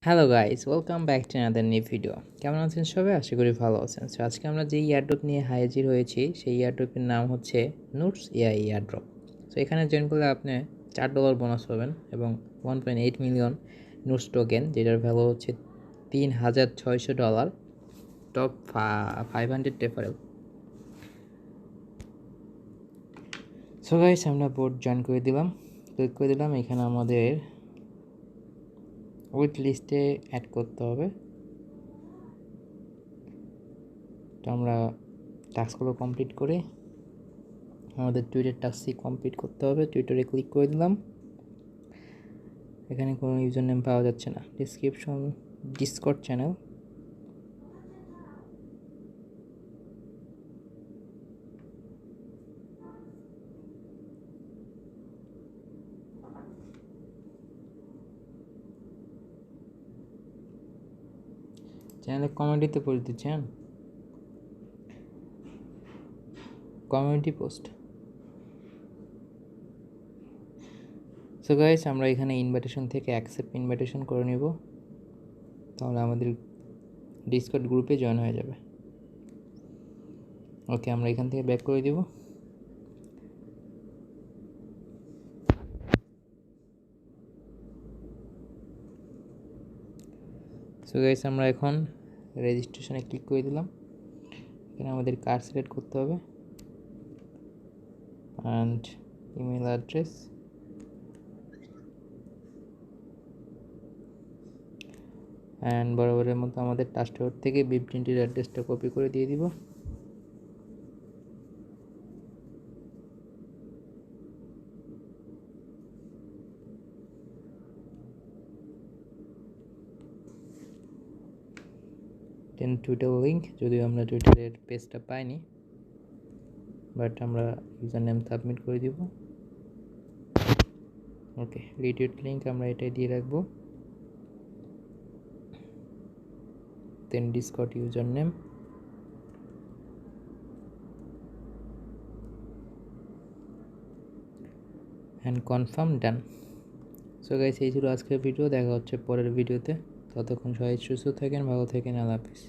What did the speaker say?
Hello guys, welcome back to another new video. কেমন আছেন সবাই? আশা করি ভালো আছেন। সো আজকে আমরা যে ইয়ারড্রপ নিয়ে হাজির হয়েছি সেই ইয়ারড্রপের নাম হচ্ছে নুডস এআই ইয়ারড্রপ। সো এখানে জয়েন করলে আপনি $4 বোনাস পাবেন এবং 1.8 মিলিয়ন নুডস টোকেন, যেটার ভ্যালু হচ্ছে $3,600, টপ 500 রেফারেল। সো গাইস, আমরা বোর্ড জয়েন করে দিলাম, ক্লিক করে দিলাম। এখানে আমাদের উইথ লিস্টে অ্যাড করতে হবে। তো আমরা টাস্কগুলো কমপ্লিট করে আমাদের টুইটার টাস্কই কমপ্লিট করতে হবে। টুইটারে ক্লিক করে দিলাম। এখানে কোনো ইউজার নেম পাওয়া যাচ্ছে না। ডিসক্রিপশন ডিসকর্ড চ্যানেল, চ্যানেলে কমেডিতে পোস্ট দিচ্ছেন, কমিউনিটি পোস্ট। সো গাইস, আমরা এখানে ইনভাইটেশন থেকে অ্যাকসেপ্ট ইনভাইটেশন করে নেব, তাহলে আমাদের ডিসকর্ড গ্রুপে জয়েন হয়ে যাবে। ওকে, আমরা এখান থেকে ব্যাক করে দেব। সো গাইস, আমরা এখন রেজিস্ট্রেশনে ক্লিক করে দিলাম। এখানে আমাদের কার্ড সিলেক্ট করতে হবে অ্যান্ড ইমেল অ্যাড্রেস, অ্যান্ড বরাবরের মতো আমাদের টাস্টার থেকে বিপ20 অ্যাড্রেসটা কপি করে দিয়ে দিব। দেন টুইটার লিঙ্ক, যদিও আমরা টুইটারের পেজটা পাইনি, বাট আমরা ইউজার নেম সাবমিট করে দিব। ওকে, রিটুইট লিঙ্ক আমরা এটাই দিয়ে রাখবো। Then Discord user name, and confirm, done. So guys, এই ছিল আজকের ভিডিও। দেখা হচ্ছে পরের ভিডিওতে। ততক্ষণ সবাই সুস্থ থাকেন, ভালো থাকেন। আল্লাহ হাফিজ।